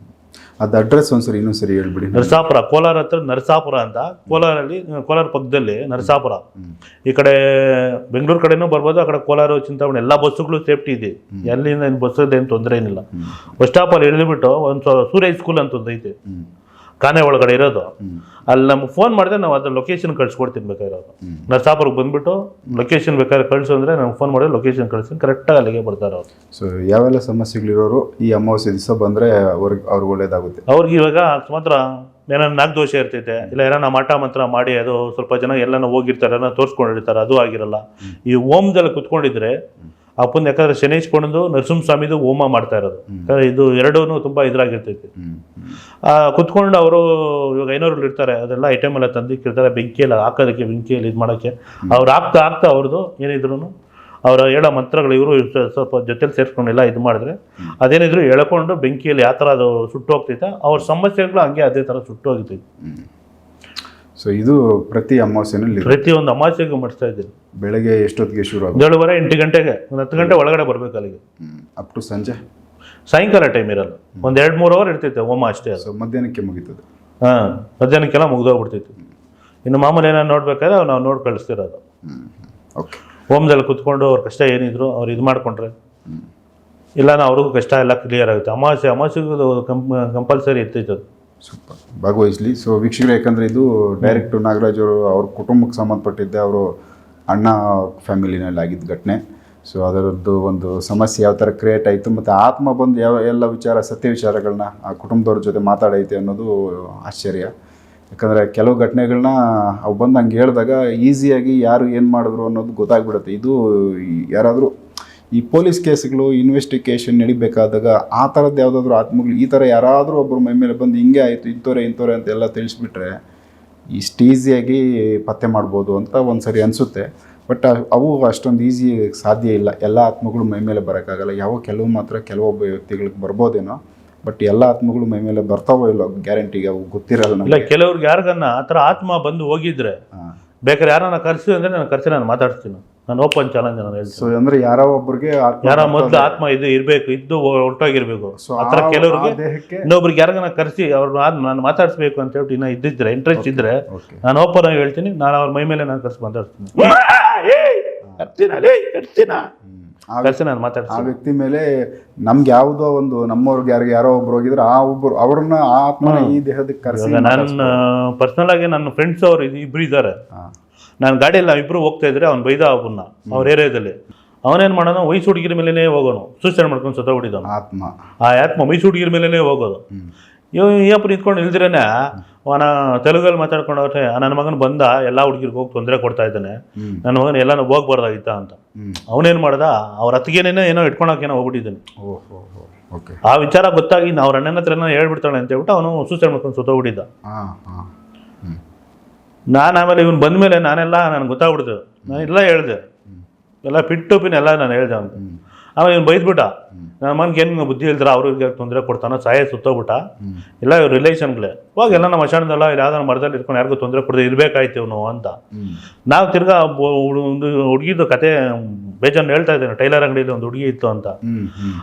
Speaker 1: ಅದು ಅಡ್ರೆಸ್ ಒಂದ್ಸರಿ ಇನ್ನೊಂದ್ಸರಿ ಹೇಳ್ಬಿಡಿ.
Speaker 2: ನರಸಾಪುರ, ಕೋಲಾರ ಹತ್ರ ನರಸಾಪುರ ಅಂತ. ಕೋಲಾರ ಪಕ್ಕದಲ್ಲಿ ನರಸಾಪುರ. ಈ ಕಡೆ ಬೆಂಗಳೂರು ಕಡೆನೂ ಬರ್ಬೋದು, ಆ ಕಡೆ ಕೋಲಾರ, ಚಿಂತಾಮಣಿ ಎಲ್ಲ ಬಸ್ಸುಗಳು ಸೇಫ್ಟಿ ಇದೆ. ಎಲ್ಲಿಂದ ಬಸ್ಸಲ್ಲಿ ಏನು ತೊಂದರೆ ಏನಿಲ್ಲ. ಬಸ್ ಸ್ಟಾಪಲ್ಲಿ ಇಳಿದ್ಬಿಟ್ಟು ಒಂದು ಸೂರ್ಯ ಸ್ಕೂಲ್ ಅಂತ ಒಂದು ಐತೆ, ಕಾನೆ ಒಳಗಡೆ ಇರೋದು. ಅಲ್ಲಿ ನಮ್ಗೆ ಫೋನ್ ಮಾಡಿದ್ರೆ ನಾವು ಅದ್ರ ಲೊಕೇಶನ್ ಕಳ್ಸಿಕೊಡ್ತೀನಿ. ಬೇಕಾಗಿರೋದು ನರಸಾಪುರಕ್ಕೆ ಬಂದ್ಬಿಟ್ಟು ಲೊಕೇಶನ್ ಬೇಕಾದ್ರೆ ಕಳಿಸು ಅಂದರೆ ನಮ್ಗೆ ಫೋನ್ ಮಾಡಿದ್ರೆ ಲೊಕೇಶನ್ ಕಳಿಸ್ತೀನಿ, ಕರೆಕ್ಟಾಗಿ ಅಲ್ಲಿಗೆ ಬರ್ತಾರೆ ಅವ್ರು.
Speaker 1: ಸೊ ಯಾವೆಲ್ಲ ಸಮಸ್ಯೆಗಳಿರೋರು ಈ ಅಮಾವಾಸ್ಯೆ ದಿವಸ ಬಂದರೆ ಅವ್ರಿಗೆ ಒಳ್ಳೇದಾಗುತ್ತೆ.
Speaker 2: ಅವ್ರಿಗೆ ಇವಾಗ ಮಾತ್ರ ಏನಾರ ನಾಗದೋಷ ಇರ್ತೈತೆ, ಇಲ್ಲ ಯಾರನ್ನ ಮಠ ಮಂತ್ರ ಮಾಡಿ ಅದು ಸ್ವಲ್ಪ ಜನ ಎಲ್ಲನೂ ಹೋಗಿರ್ತಾರೆ, ಎಲ್ಲ ತೋರಿಸ್ಕೊಂಡಿರ್ತಾರೆ, ಅದು ಆಗಿರಲ್ಲ. ಈ ಹೋಮದಲ್ಲಿ ಕುತ್ಕೊಂಡಿದ್ರೆ ಅಪ್ಪನ, ಯಾಕಂದ್ರೆ ಶನೇಶ್ಕೊಂಡು ನರಸಿಂಹಸ್ವಾಮಿದು ಹೋಮ ಮಾಡ್ತಾ ಇರೋದು, ಇದು ಎರಡೂ ತುಂಬಾ ಇದ್ರಾಗಿರ್ತೈತಿ. ಕುತ್ಕೊಂಡು ಅವರು ಇವಾಗ ಐನೂರಲ್ಲಿ ಇರ್ತಾರೆ, ಅದೆಲ್ಲ ಐಟಮ್ ಎಲ್ಲ ತಂದಿಕ್ಕಿರ್ತಾರೆ, ಬೆಂಕಿಯಲ್ಲಿ ಹಾಕೋದಕ್ಕೆ, ಬೆಂಕಿಯಲ್ಲಿ ಇದು ಮಾಡೋಕ್ಕೆ. ಅವ್ರು ಆಗ್ತಾ ಅವ್ರದ್ದು ಏನಿದ್ರು ಅವ್ರ ಹೇಳೋ ಮಂತ್ರಗಳು ಇವರು ಸ್ವಲ್ಪ ಜೊತೆಲಿ ಸೇರಿಸ್ಕೊಂಡೆಲ್ಲ ಇದು ಮಾಡಿದ್ರೆ ಅದೇನಿದ್ರು ಎಳ್ಕೊಂಡು ಬೆಂಕಿಯಲ್ಲಿ ಯಾವ ಥರ ಅದು ಸುಟ್ಟು ಹೋಗ್ತೈತೆ, ಅವ್ರ ಸಮಸ್ಯೆಗಳು ಹಂಗೆ ಅದೇ ಥರ ಸುಟ್ಟು ಹೋಗ್ತೈತೆ.
Speaker 1: ಸೊ ಇದು ಪ್ರತಿ ಅಮಾವಾಸ್ಯೆನಲ್ಲಿ
Speaker 2: ಪ್ರತಿಯೊಂದು ಅಮಾವಾಸ್ಯೆಗೂ ಮಾಡಿಸ್ತಾ ಇದ್ದೀನಿ.
Speaker 1: ಬೆಳಗ್ಗೆ ಎಷ್ಟೊತ್ತಿಗೆ ಶುರು ಆಗುತ್ತೆ?
Speaker 2: 7:30 8 ಗಂಟೆಗೆ, ಒಂದು 10 ಗಂಟೆ ಒಳಗಡೆ ಬರ್ಬೇಕು ಅಲ್ಲಿಗೆ.
Speaker 1: ಅಪ್ ಟು ಸಂಜೆ?
Speaker 2: ಸಾಯಂಕಾಲ ಟೈಮ್ ಇರಲ್ಲ, ಒಂದು 2-3 ಅವರ್ ಇರ್ತೈತೆ ಹೋಮ ಅಷ್ಟೇ.
Speaker 1: ಸೊ ಮಧ್ಯಾಹ್ನಕ್ಕೆ ಮುಗೀತದೆ?
Speaker 2: ಮಧ್ಯಾಹ್ನಕ್ಕೆಲ್ಲ ಮುಗಿದೋಗ್ಬಿಡ್ತೈತಿ. ಇನ್ನು ಮಾಮೂಲಿ ಏನಾರು ನೋಡ್ಬೇಕಾದ್ರೆ ನಾವು ನೋಡಿ ಕಳಿಸ್ತಿರೋದು.
Speaker 1: ಓಕೆ.
Speaker 2: ಹೋಮದಲ್ಲಿ ಕುತ್ಕೊಂಡು ಅವ್ರ ಕಷ್ಟ ಏನಿದ್ರು ಅವ್ರು ಇದು ಮಾಡಿಕೊಂಡ್ರೆ, ಇಲ್ಲ ಅವ್ರಿಗೂ ಕಷ್ಟ ಎಲ್ಲ ಕ್ಲಿಯರ್ ಆಗುತ್ತೆ. ಅಮಾವಾಸ್ಯೆಗೂ ಕಂಪಲ್ಸರಿ ಇರ್ತೈತೆ ಅದು.
Speaker 1: ಸೂಪರ್, ಭಾಗವಹಿಸಲಿ. ಸೊ ವೀಕ್ಷಕರು, ಯಾಕಂದರೆ ಇದು ಡೈರೆಕ್ಟು ನಾಗರಾಜ್ ಅವರು ಅವ್ರ ಕುಟುಂಬಕ್ಕೆ ಸಂಬಂಧಪಟ್ಟಿದ್ದೆ, ಅವರು ಅಣ್ಣ ಫ್ಯಾಮಿಲಿನಲ್ಲಿ ಆಗಿದ್ದ ಘಟನೆ. ಸೊ ಅದರದ್ದು ಒಂದು ಸಮಸ್ಯೆ ಯಾವ ಥರ ಕ್ರಿಯೇಟ್ ಆಯಿತು, ಮತ್ತು ಆತ್ಮ ಬಂದು ಎಲ್ಲ ವಿಚಾರ, ಸತ್ಯ ವಿಚಾರಗಳನ್ನ ಆ ಕುಟುಂಬದವ್ರ ಜೊತೆ ಮಾತಾಡೈತೆ ಅನ್ನೋದು ಆಶ್ಚರ್ಯ. ಯಾಕಂದರೆ ಕೆಲವು ಘಟನೆಗಳನ್ನ ಅವು ಬಂದು ಹಂಗೆ ಹೇಳಿದಾಗ ಈಸಿಯಾಗಿ ಯಾರು ಏನು ಮಾಡಿದ್ರು ಅನ್ನೋದು ಗೊತ್ತಾಗ್ಬಿಡುತ್ತೆ. ಇದು ಯಾರಾದರೂ ಈ ಪೊಲೀಸ್ ಕೇಸ್ಗಳು ಇನ್ವೆಸ್ಟಿಗೇಷನ್ ನಡಿಬೇಕಾದಾಗ ಆ ಥರದ್ದು ಯಾವುದಾದ್ರೂ ಆತ್ಮಗಳು ಈ ಥರ ಯಾರಾದರೂ ಒಬ್ಬರು ಮೈ ಮೇಲೆ ಬಂದು ಹಿಂಗೆ ಆಯಿತು, ಇಂಥವ್ರೆ ಅಂತೆಲ್ಲ ತಿಳಿಸ್ಬಿಟ್ರೆ ಇಷ್ಟು ಈಸಿಯಾಗಿ ಪತ್ತೆ ಮಾಡ್ಬೋದು ಅಂತ ಒಂದು ಸರಿ ಅನಿಸುತ್ತೆ. ಬಟ್ ಅವು ಅಷ್ಟೊಂದು ಈಸಿ ಸಾಧ್ಯ ಇಲ್ಲ. ಎಲ್ಲ ಆತ್ಮಗಳು ಮೈ ಮೇಲೆ ಬರೋಕ್ಕಾಗಲ್ಲ. ಕೆಲವು ಮಾತ್ರ ಕೆಲವೊಬ್ಬ ವ್ಯಕ್ತಿಗಳಿಗೆ ಬರ್ಬೋದೇನೋ, ಬಟ್ ಎಲ್ಲ ಆತ್ಮಗಳು ಮೈ ಮೇಲೆ ಬರ್ತಾವೋ ಇಲ್ಲೋ ಗ್ಯಾರಂಟಿಗೆ ಅವು ಗೊತ್ತಿರಲ್ಲ.
Speaker 2: ಇಲ್ಲ, ಕೆಲವ್ರಿಗೆ ಯಾರಿಗನ್ನ ಆ ಥರ ಆತ್ಮ ಬಂದು ಹೋಗಿದ್ರೆ ಬೇಕಾದ್ರೆ ಯಾರನ್ನ ಕರೆಸಿ ಅಂದರೆ ನಾನು ಕರೆಸಿ ನಾನು ಮಾತಾಡ್ತೀನಿ. ನಾನು ಓಪನ್ ಚಾಲೆಂಜ್ ನಾನು ಹೇಳ್ತೀನಿ.
Speaker 1: ಸೊ ಅಂದ್ರೆ ಯಾರೋ ಒಬ್ರಿಗೆ
Speaker 2: ಯಾರೋ ಮೊದಲು ಆತ್ಮ ಇದು ಇರಬೇಕು, ಇದ್ದು ಹೊರಟೋಗಿರ್ಬೇಕು. ಆ ಥರ ಕೆಲವ್ರಿಗೆ
Speaker 1: ದೇಹಕ್ಕೆ
Speaker 2: ಇನ್ನೊಬ್ರಿಗೆ ಯಾರಿಗಾನ ಕರೆಸಿ ನಾನು ಮಾತಾಡಿಸ್ಬೇಕು ಅಂತ ಹೇಳ್ಬಿಟ್ಟು ಇನ್ನೂ ಇದ್ದಿದ್ರೆ ಇಂಟ್ರೆಸ್ಟ್ ಇದ್ರೆ ನಾನು ಓಪನ್ ಆಗಿ ಹೇಳ್ತೀನಿ, ನಾನು ಅವ್ರ ಮೈ ಮೇಲೆ ನಾನು ಕರೆಸಿ ಮಾತಾಡ್ತೀನಿ. ನಾನು
Speaker 1: ಆ
Speaker 2: ಮಾತಾಡ್ತೀನಿ.
Speaker 1: ವ್ಯಕ್ತಿ ಮೇಲೆ ನಮ್ಗೆ ಯಾವುದೋ ಒಂದು ನಮ್ಮವ್ರಿಗೆ ಯಾರೋ ಒಬ್ರು ಹೋಗಿದ್ರೆ ಅವ್ರನ್ನ ಆ ಆತ್ಮನ ಈ ದೇಹದಕ್ಕೆ ಕರೆಸಿ.
Speaker 2: ನನ್ನ ಪರ್ಸನಲ್ ಆಗಿ ನನ್ನ ಫ್ರೆಂಡ್ಸ್ ಅವ್ರು ಇಬ್ರು ಇದ್ದಾರೆ. ನಾನು ಗಾಡಿಯಲ್ಲಿ ನಾವಿಬ್ರು ಹೋಗ್ತಾ ಇದ್ರೆ ಅವ್ನು ಬೈದ ಅವನ್ನ ಅವ್ರ ಏರಿಯಾದಲ್ಲಿ. ಅವನೇನ್ ಮಾಡೋಣ, ವಯಸ್ಸು ಹುಡುಗಿರ ಮೇಲೇ ಹೋಗೋನು, ಸೂಸೈಡ್ ಮಾಡ್ಕೊಂಡು ಸತ್ತೋಗ್ಬಿಟ್ಟಿದ್ದಾನು
Speaker 1: ಆತ್ಮ.
Speaker 2: ಆ ಆತ್ಮ ವಯಸ್ಸು ಹುಡುಗಿರ ಮೇಲೇ ಹೋಗೋದು. ಅಪ್ಪ ನಿಂತ್ಕೊಂಡು ಇಲ್ದಿರೇನೆ ಅವನ ತೆಲುಗಲ್ಲಿ ಮಾತಾಡ್ಕೊಂಡು ಅವ್ರೆ, ನನ್ನ ಮಗನ ಬಂದ ಎಲ್ಲ ಹುಡುಗಿರ್ಗೆ ಹೋಗಿ ತೊಂದರೆ ಕೊಡ್ತಾ ಇದ್ದಾನೆ, ನನ್ನ ಮಗನ ಎಲ್ಲಾನು ಹೋಗ್ಬಾರ್ದಾಗಿತ್ತ ಅಂತ. ಅವನೇನ್ ಮಾಡ್ದ, ಅವ್ರ ಅತ್ತಿಗೆನೇನೋ ಏನೋ ಇಟ್ಕೊಳಕೇನೋ ಹೋಗ್ಬಿಟ್ಟಿದ್ದಾನೆ. ಆ ವಿಚಾರ ಗೊತ್ತಾಗಿ ಅವ್ರ ಅಣ್ಣನ ಹತ್ರ ಹೇಳ್ಬಿಡ್ತಾಳೆ ಅಂತ ಹೇಳ್ಬಿಟ್ಟು ಅವನು ಸೂಸೈಡ್ ಮಾಡ್ಕೊಂಡು ಸತ್ತೋಗ್ಬಿಟ್ಟಿದ್ದ. ನಾನು ಆಮೇಲೆ ಇವ್ನು ಬಂದ್ಮೇಲೆ ನಾನೆಲ್ಲ ನನಗೆ ಗೊತ್ತಾಗ್ಬಿಡ್ತು, ನಾನು ಎಲ್ಲ ಹೇಳ್ದೆ, ಎಲ್ಲ ಪಿಟ್ಟು ಪಿನ್ ಎಲ್ಲ ನಾನು ಹೇಳ್ದೆ ಅಂತ. ಆಮೇಲೆ ಇವ್ನು ಬೈದ್ಬಿಟ್ಟ, ನನ್ನ ಮನ್ಗೆ ಏನು ಬುದ್ಧಿ ಹೇಳ್ತಾರೆ, ಅವ್ರಿಗೆ ತೊಂದರೆ ಕೊಡ್ತಾನೋ, ಸಾಯ ಸುತ್ತೋಗ್ಬಿಟ್ಟ. ಇಲ್ಲ ಇವ್ರ ರಿಲೇಷನ್ಗಳೇ ಹೋಗಿ ಎಲ್ಲ ನಮ್ಮ ಮಶಾಣದಲ್ಲ ಇಲ್ಲಿ ಯಾವ್ದಾರ ಮರದಲ್ಲಿ ಇಟ್ಕೊಂಡು ಯಾರಿಗೂ ತೊಂದರೆ ಕೊಡದೆ ಇರ್ಬೇಕಾಯ್ತು ಇವನು ಅಂತ. ನಾವು ತಿರ್ಗಾ ಒಂದು ಹುಡುಗಿದು ಕತೆ ಬೇಜಾನ್ ಹೇಳ್ತಾ ಇದ್ದೇನೆ. ಟೈಲರ್ ಅಂಗಡಿಯಲ್ಲಿ ಒಂದು ಹುಡುಗಿ ಇತ್ತು ಅಂತ.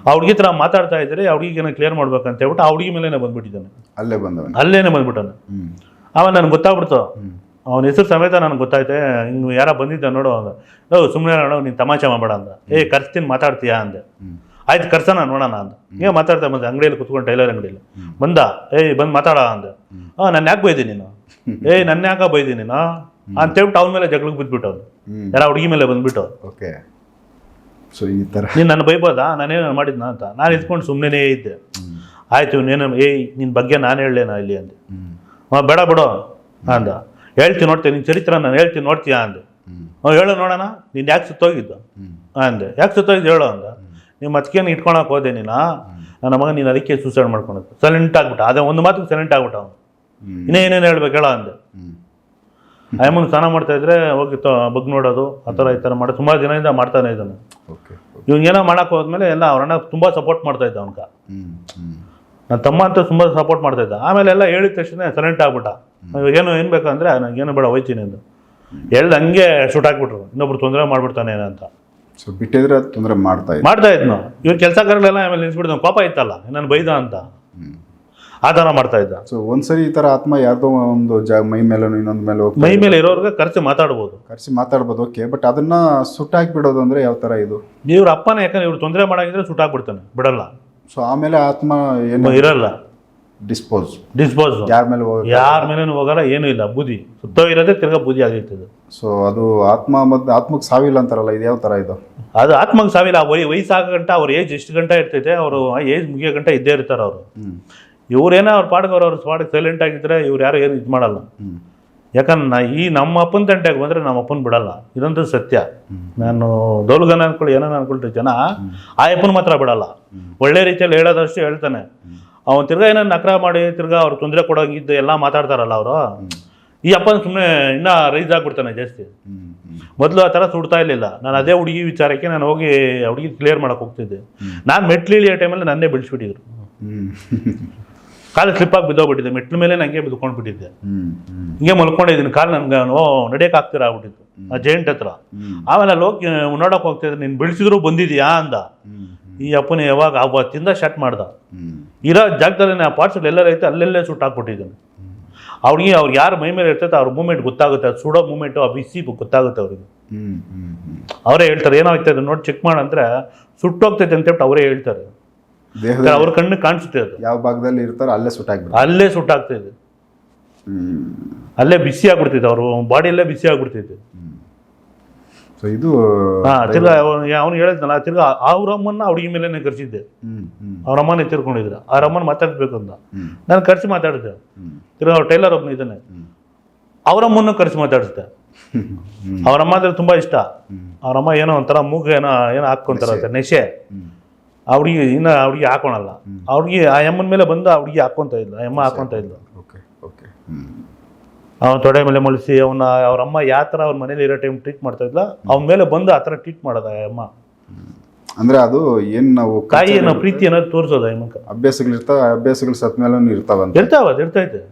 Speaker 2: ಆ ಹುಡುಗಿ ಹತ್ರ ಮಾತಾಡ್ತಾ ಇದ್ರೆ ಆ ಹುಡುಗಿಗೆ ಕ್ಲಿಯರ್ ಮಾಡ್ಬೇಕಂತ ಹೇಳ್ಬಿಟ್ಟು ಆ ಹುಡುಗಿ ಮೇಲೇನೆ ಬಂದ್ಬಿಟ್ಟಿದ್ದಾನೆ. ಅಲ್ಲೇನೆ ಬಂದ್ಬಿಟ್ಟಾನೆ. ಆಮೇಲೆ ನನಗೆ ಗೊತ್ತಾಗ್ಬಿಡ್ತು, ಅವನ ಹೆಸರು ಸಮೇತ ನನಗೆ ಗೊತ್ತಾಯ್ತೆ. ಹಿಂಗೆ ಯಾರ ಬಂದಿದ್ದ ನೋಡು ಅಂದ. ಸುಮ್ಮನೆ ನೋಡೋ ನೀನು ತಮಾಷೆ ಮಾಡಬೇಡ ಅಂದ. ಕರ್ಸ್ತೀನಿ ಮಾತಾಡ್ತೀಯಾ ಅಂದೆ. ಆಯ್ತು ಕರ್ಸೋಣ ನೋಡೋಣ ಅಂದ. ಹಿಂಗೆ ಮಾತಾಡ್ತಾ ಬಂದೆ ಅಂಗಡಿಯಲ್ಲಿ ಕುತ್ಕೊಂಡು, ಟೈಲರ್ ಅಂಗಡಿಯಲ್ಲಿ ಬಂದ. ಬಂದು ಮಾತಾಡ ಅಂದೆ. ನಾನು ಯಾಕೆ ಬೈದಿ ನೀನು, ನನ್ನ ಯಾಕೆ ಬೈದಿ ನೀನು ಅಂತೇಳ್ಬಿಟ್ಟು ಅವನ ಮೇಲೆ ಜಗಳಕ್ಕೆ ಬಿದ್ಬಿಟ್ಟು ಅವ್ನು ಯಾರ ಹುಡುಗಿ ಮೇಲೆ ಬಂದ್ಬಿಟ್ಟು. ನೀನು ನನ್ನ ಬೈಬೋದಾ, ನಾನೇನು ಮಾಡಿದ್ನಾ ಅಂತ. ನಾನು ಇದ್ಕೊಂಡು ಸುಮ್ಮನೆ ಇದ್ದೆ. ಆಯ್ತು ನೀನು ನಿನ್ನ ಬಗ್ಗೆ ನಾನು ಹೇಳಲೇನಾ ಇಲ್ಲಿ ಅಂದೆ. ಬೇಡ ಬಿಡು ಅಂದ. ಹೇಳ್ತೀನಿ ನೋಡ್ತೀನಿ, ನಿನ್ನ ಚರಿತ್ರ ನಾನು ಹೇಳ್ತೀನಿ ನೋಡ್ತೀಯಾ ಅಂದೆ. ಹೇಳು ನೋಡೋಣ, ನೀನು ಯಾಕೆ ಸುತ್ತೋಗಿದ್ದು ಅಂದೆ. ಯಾಕೆ ಸುತ್ತೋಗಿದ್ದು ಹೇಳು ಅಂದ. ನಿಮ್ಮ ಅತ್ತಿಗೆನ ಇಟ್ಕೊಳಕ್ಕೆ ಹೋದೆ ನೀನು, ನನ್ನ ಮಗ ನೀನು ಅದಕ್ಕೆ ಸೂಸೈಡ್ ಮಾಡ್ಕೊಳಕ್ಕೆ. ಸೈಲೆಂಟ್ ಆಗ್ಬಿಟ್ಟ. ಅದೇ ಒಂದು ಮಾತಿಗೆ ಸೈಲೆಂಟ್ ಆಗ್ಬಿಟ್ಟ ಅವನು. ಇನ್ನೇನೇನು ಹೇಳ್ಬೇಕು ಹೇಳ ಅಂದೆ. ಅಯ್ಯಮ್ಮನ ಸ್ನಾನ ಮಾಡ್ತಾ ಇದ್ರೆ ಹೋಗಿ ಬಗ್ ನೋಡೋದು, ಆ ಥರ ಈ ಥರ ಮಾಡೋ ಸುಮಾರು ದಿನದಿಂದ ಮಾಡ್ತಾನೆ ಇದ್ದಾನೆ. ಇವ್ನಿಗೇನೋ ಮಾಡಕ್ಕೆ ಹೋದ್ಮೇಲೆ ಎಲ್ಲ ಅವ್ರಣ್ಣ ತುಂಬ ಸಪೋರ್ಟ್ ಮಾಡ್ತಾ ಇದ್ದ ಅವನ್ಕ. ನನ್ನ ತಮ್ಮ ಅಂತ ತುಂಬ ಸಪೋರ್ಟ್ ಮಾಡ್ತಾ ಇದ್ದ. ಆಮೇಲೆ ಎಲ್ಲ ಹೇಳಿದ ತಕ್ಷಣ ಸೈಲೆಂಟ್ ಆಗ್ಬಿಟ್ಟ. ಏನು ಬೇಕಂದ್ರೆ ನನಗೇನು ಬೇಡ ಹೋಯ್ತೀನಿ ಎಂದು ಹೇಳ್ದು ಹಂಗೆ ಶೂಟ್ ಹಾಕ್ಬಿಟ್ರು. ಇನ್ನೊಬ್ರು ತೊಂದರೆ ಮಾಡ್ಬಿಡ್ತಾನೆ ಅಂತ.
Speaker 1: ಬಿಟ್ಟಿದ್ರೆ ತೊಂದರೆ ಮಾಡ್ತಾ
Speaker 2: ಇದ್ನು. ಇವ್ರು ಕೆಲಸಗಾರಗಳೆಲ್ಲ ಆಮೇಲೆ ನಿಲ್ಸ್ಬಿಡ್ದು. ಪಾಪ ಇತ್ತಲ್ಲ ನಾನು ಬೈದ ಅಂತ, ಆ ಥರ ಮಾಡ್ತಾ ಇದ್ದ.
Speaker 1: ಸೊ ಒಂದ್ಸರಿ ಈ ಥರ ಆತ್ಮ ಯಾರ್ದೋ ಒಂದು ಮೈ ಮೇಲೆ ಇನ್ನೊಂದು ಮೇಲೆ
Speaker 2: ಮೈ ಮೇಲೆ ಇರೋರ್ಗೆ ಕರೆಸಿ ಮಾತಾಡ್ಬೋದು.
Speaker 1: ಓಕೆ, ಬಟ್ ಅದನ್ನ ಸುಟ್ಟಾಕ್ಬಿಡೋದು ಅಂದ್ರೆ ಯಾವ ಥರ ಇದು?
Speaker 2: ಇವ್ರ ಅಪ್ಪನ ಯಾಕಂದ್ರೆ ಇವ್ರು ತೊಂದರೆ ಮಾಡಾಗಿದ್ರೆ ಸುಟ್ಟಾಕ್ಬಿಡ್ತಾನೆ, ಬಿಡಲ್ಲ.
Speaker 1: ಸೊ ಆಮೇಲೆ ಆತ್ಮ ಏನು
Speaker 2: ಇರಲ್ಲ,
Speaker 1: ಡಿಸ್ಪೋಸ್
Speaker 2: ಯಾರ ಮೇಲೇನು ಹೋಗಲ್ಲ, ಏನೂ ಇಲ್ಲ. ಬೂದಿ ಸುತ್ತೋಗಿರೋದೇ ತಿರ್ಗಾ ಬೂದಿ ಆಗಿರ್ತದೆ.
Speaker 1: ಸೊ ಅದು ಆತ್ಮಕ್ಕೆ ಸಾವಿಲ್ಲ ಅಂತಾರಲ್ಲ, ಇದು ಯಾವ ಥರ ಇದು?
Speaker 2: ಅದು ಆತ್ಮಕ್ಕೆ ಸಾವಿಲ್ಲ. ವಯಸ್ಸಾಗ ಗಂಟ ಅವ್ರ ಏಜ್ ಎಷ್ಟು ಗಂಟ ಇರ್ತೈತೆ, ಅವರು ಏಜ್ ಮುಗಿಯೋ ಗಂಟ ಇದ್ದೇ ಇರ್ತಾರೆ ಅವರು. ಇವ್ರೇನೋ ಅವ್ರ ಪಾಡಿಗೆ ಅವ್ರ ಪಾಡಿಗೆ ಸೈಲೆಂಟ್ ಆಗಿದ್ರೆ ಇವ್ರು ಯಾರು ಏನು ಇದು ಮಾಡಲ್ಲ. ಯಾಕಂದ್ರೆ ಈ ನಮ್ಮ ಅಪ್ಪನ ತಂಟೆಗೆ ಬಂದರೆ ನಮ್ಮ ಅಪ್ಪನ ಬಿಡಲ್ಲ. ಇದಂತೂ ಸತ್ಯ. ನಾನು ದೌಲ್ಗನ ಅನ್ಕೊಳ್ಳಿ, ಏನೋ ಅನ್ಕೊಳ್ತೀವಿ ಜನ, ಆ ಅಪ್ಪನ ಮಾತ್ರ ಬಿಡಲ್ಲ. ಒಳ್ಳೆ ರೀತಿಯಲ್ಲಿ ಹೇಳೋದಷ್ಟು ಹೇಳ್ತಾನೆ. ಅವನು ತಿರ್ಗಾ ಏನೋ ನಕರ ಮಾಡಿ ತಿರ್ಗಾ ಅವ್ರು ತೊಂದರೆ ಕೊಡೋಂಗಿದ್ದು ಎಲ್ಲ ಮಾತಾಡ್ತಾರಲ್ಲ ಅವರು, ಈ ಅಪ್ಪನ ಸುಮ್ಮನೆ ಇನ್ನೂ ರೈಸ್ ಆಗ್ಬಿಡ್ತಾನೆ ಜಾಸ್ತಿ. ಮೊದಲು ಆ ಥರ ಸುಡ್ತಾ ಇರಲಿಲ್ಲ. ನಾನು ಅದೇ ಹುಡುಗಿ ವಿಚಾರಕ್ಕೆ ನಾನು ಹೋಗಿ ಹುಡುಗಿ ಕ್ಲಿಯರ್ ಮಾಡೋಕೆ ಹೋಗ್ತಿದ್ದೆ. ನಾನು ಮೆಟ್ಲು ಇಳಿಯೋ ಟೈಮಲ್ಲಿ ನನ್ನೇ ಬೆಳೆಸ್ಬಿಟ್ಟಿದ್ರು. ಕಾಲು ಸ್ಲಿಪ್ಪಾಗಿ ಬಿದ್ದೋಗ್ಬಿಟ್ಟಿದ್ದೆ. ಮೆಟ್ಲ ಮೇಲೆ ನನಗೆ ಬಿದ್ದುಕೊಂಡ್ಬಿಟ್ಟಿದ್ದೆ. ಹಿಂಗೆ ಮಲ್ಕೊಂಡಿದ್ದೀನಿ. ಕಾಲು ನನ್ಗೆ ನಡೆಯೋಕೆ ಆಗ್ತಿರ ಆಗ್ಬಿಟ್ಟಿತ್ತು ಆ ಜೈಂಟ್ ಹತ್ರ. ಆಮೇಲೆ ಅಲ್ಲಿ ಹೋಗಿ ನೋಡೋಕೆ ಹೋಗ್ತಿದ್ದೆ. ನೀನು ಬೆಳೆಸಿದ್ರು ಬಂದಿದ್ಯಾ ಅಂದ. ಈ ಅಪ್ಪನ ಯಾವಾಗ ಅವತ್ತಿಂದ ಶಟ್ ಮಾಡ್ದ. ಇರೋ ಜಾಗದಲ್ಲಿ ಆ ಪಾರ್ಟ್ಸ್ ಎಲ್ಲರೂ ಐತೆ ಅಲ್ಲೆಲ್ಲೇ ಸುಟ್ಟು ಹಾಕ್ಬಿಟ್ಟಿದ್ದಾನೆ. ಅವ್ರಿಗೆ ಯಾರು ಮೈ ಮೇಲೆ ಇರ್ತೈತೆ ಅವ್ರ ಮೂಮೆಂಟ್ ಗೊತ್ತಾಗುತ್ತೆ. ಅದು ಸುಡೋ ಮೂಮೆಂಟು, ಆ ಬಿಸಿ ಗೊತ್ತಾಗುತ್ತೆ ಅವ್ರಿಗೆ. ಅವರೇ ಹೇಳ್ತಾರೆ ಏನೋ ಆಗ್ತದೆ ನೋಡಿ ಚೆಕ್ ಮಾಡಂದ್ರೆ ಸುಟ್ಟೋಗ್ತೈತೆ ಅಂತ ಹೇಳ್ಬಿಟ್ಟು ಅವರೇ ಹೇಳ್ತಾರೆ. ಅವ್ರ ಕಣ್ಣು ಕಾಣಿಸುತ್ತೆ. ಅದು
Speaker 1: ಯಾವ ಭಾಗದಲ್ಲಿ ಇರ್ತಾರೋ
Speaker 2: ಅಲ್ಲೇ ಸುಟ್ಟಾಗ್ತಾ ಇದೆ. ಅಲ್ಲೇ ಬಿಸಿ ಆಗ್ಬಿಡ್ತಿದ್ದೆ. ಅವ್ರ ಬಾಡಿಯಲ್ಲೇ ಬಿಸಿ ಆಗ್ಬಿಡ್ತಿದ್ದೆ.
Speaker 1: ಇದು
Speaker 2: ತಿರ್ಗಾ ಅವ್ನು ಹೇಳಿದ್ನಲ್ಲ, ತಿರ್ಗಾ ಅವ್ರಮ್ಮನ್ನ ಹುಡುಗಿ ಮೇಲೆನೆ ಕರ್ಸಿದ್ದೆ. ಅವ್ರಮ್ಮನೇ ತಿರ್ಕೊಂಡಿದ್ರು. ಅವ್ರಮ್ಮನ ಮಾತಾಡ್ಬೇಕು ಅಂತ ನಾನು ಕರ್ಸಿ ಮಾತಾಡಿದೆ. ತಿರ್ಗಾ ಅವ್ರ ಟೈಲರ್ ಒಬ್ಬನ ಇದ್ದಾನೆ, ಅವರಮ್ಮನ್ನು ಕರ್ಸಿ ಮಾತಾಡಿಸ್ದೆ. ಅವ್ರಮ್ಮ ಅಂದ್ರೆ ತುಂಬಾ ಇಷ್ಟ. ಅವ್ರಮ್ಮ ಏನೋ ಒಂಥರ ಮೂಗ ಏನೋ ಹಾಕೊಂತಾರ ನೆಶೆ. ಆ ಹುಡುಗಿ ಹಾಕೊಳಲ್ಲ. ಆ ಅಮ್ಮನ ಮೇಲೆ ಬಂದು ಆ ಹುಡುಗಿ ಹಾಕೊಂತ ಇದ್ಲು. ಆ ಅಮ್ಮ ಹಾಕೊಂತ ಇದ್ಲು. ಅವನ ತೊಡೆ ಮೇಲೆ ಮಳಿಸಿ ಅವ್ರಮ್ಮ ಯಾವ ಥರ ಅವ್ರ ಮನೇಲಿ ಇರೋ ಟೈಮ್ ಟ್ರೀಟ್ ಮಾಡ್ತಾ ಇದ್ಲ, ಅವನ ಮೇಲೆ ಬಂದು ಆ ಥರ ಟ್ರೀಟ್ ಮಾಡೋದ ಆ ಅಮ್ಮ.
Speaker 1: ಅಂದ್ರೆ ಅದು ಏನು ನಾವು
Speaker 2: ತಾಯಿ ಅನ್ನೋ ಪ್ರೀತಿ ಅನ್ನೋದು ತೋರಿಸೋದ ಅಮ್ಮಕ್ಕ.
Speaker 1: ಅಭ್ಯಾಸಗಳು ಸತ್ ಮೇಲೂ ಇರ್ತಾವೆ.
Speaker 2: ಇರ್ತೈತೆ.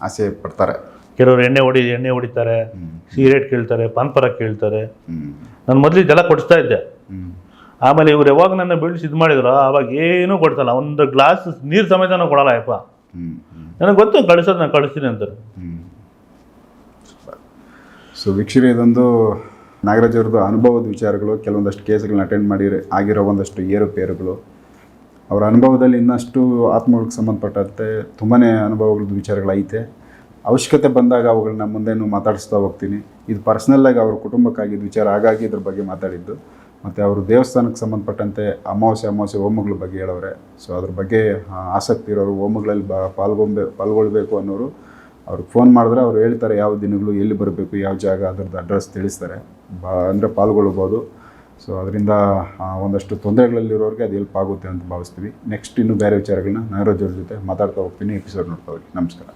Speaker 1: ಆಸೆ ಪಡ್ತಾರೆ.
Speaker 2: ಕೆಲವರು ಎಣ್ಣೆ ಹೊಡಿತಾರೆ, ಸಿಗರೇಟ್ ಕೇಳ್ತಾರೆ, ಪಾನ್ಪರ ಕೇಳ್ತಾರೆ.
Speaker 1: ಹ್ಞೂ
Speaker 2: ನಾನು ಮೊದಲು ಇದೆಲ್ಲ ಕೊಡಿಸ್ತಾ ಇದ್ದೆ.
Speaker 1: ಹ್ಞೂ
Speaker 2: ಆಮೇಲೆ ಇವ್ರು ಯಾವಾಗ ನನ್ನ ಬೀಳ್ಸಿ ಇದು ಮಾಡಿದ್ರು ಅವಾಗ ಏನೂ ಕೊಡ್ಸಲ್ಲ, ಒಂದು ಗ್ಲಾಸ್ ನೀರು ಸಮೇತ ಕೊಡಲ್ಲ ಯಪ್ಪ.
Speaker 1: ಹ್ಞೂ
Speaker 2: ನನಗೆ ಗೊತ್ತು ಕಳಿಸೋದು ನಾನು ಕಳಿಸ್ತೀನಿ ಅಂತಾರೆ.
Speaker 1: ಸೊ ವೀಕ್ಷಕರೇ, ಇದೊಂದು ನಾಗರಾಜ್ ಅವ್ರದ್ದು ಅನುಭವದ ವಿಚಾರಗಳು, ಕೆಲವೊಂದಷ್ಟು ಕೇಸ್ಗಳನ್ನ ಅಟೆಂಡ್ ಮಾಡಿ ಆಗಿರೋ ಒಂದಷ್ಟು ಏರುಪೇರುಗಳು, ಅವರ ಅನುಭವದಲ್ಲಿ ಇನ್ನಷ್ಟು ಆತ್ಮಗಳಿಗೆ ಸಂಬಂಧಪಟ್ಟಂತೆ ತುಂಬಾ ಅನುಭವಗಳದ್ದು ವಿಚಾರಗಳೈತೆ. ಅವಶ್ಯಕತೆ ಬಂದಾಗ ಅವುಗಳನ್ನ ಮುಂದೇನು ಮಾತಾಡಿಸ್ತಾ ಹೋಗ್ತೀನಿ. ಇದು ಪರ್ಸ್ನಲ್ಲಾಗಿ ಅವ್ರ ಕುಟುಂಬಕ್ಕಾಗಿದ್ದ ವಿಚಾರ, ಹಾಗಾಗಿ ಇದ್ರ ಬಗ್ಗೆ ಮಾತಾಡಿದ್ದು. ಮತ್ತು ಅವರು ದೇವಸ್ಥಾನಕ್ಕೆ ಸಂಬಂಧಪಟ್ಟಂತೆ ಅಮಾವಾಸ್ಯೆ ಹೋಮಗಳ ಬಗ್ಗೆ ಹೇಳೋರೆ. ಸೊ ಅದ್ರ ಬಗ್ಗೆ ಆಸಕ್ತಿ ಇರೋರು, ಹೋಮಗಳಲ್ಲಿ ಪಾಲ್ಗೊಳ್ಬೇಕು ಅನ್ನೋರು ಅವ್ರಿಗೆ ಫೋನ್ ಮಾಡಿದ್ರೆ ಅವ್ರು ಹೇಳ್ತಾರೆ ಯಾವ ದಿನಗಳು, ಎಲ್ಲಿ ಬರಬೇಕು, ಯಾವ ಜಾಗ, ಅದರದ್ದು ಅಡ್ರೆಸ್ ತಿಳಿಸ್ತಾರೆ. ಅಂದರೆ ಪಾಲ್ಗೊಳ್ಬೋದು. ಸೊ ಅದರಿಂದ ಒಂದಷ್ಟು ತೊಂದರೆಗಳಲ್ಲಿರೋರಿಗೆ ಅದು ಹೆಲ್ಪ್ ಆಗುತ್ತೆ ಅಂತ ಭಾವಿಸ್ತೀವಿ. ನೆಕ್ಸ್ಟ್ ಇನ್ನೂ ಬೇರೆ ವಿಚಾರಗಳನ್ನ ನಾಗರಾಜ್ ಅವ್ರ ಜೊತೆ ಮಾತಾಡ್ತಾ ಹೋಗ್ತೀನಿ. ಎಪಿಸೋಡ್ ನೋಡ್ತಾ ಹೋಗಿ. ನಮಸ್ಕಾರ.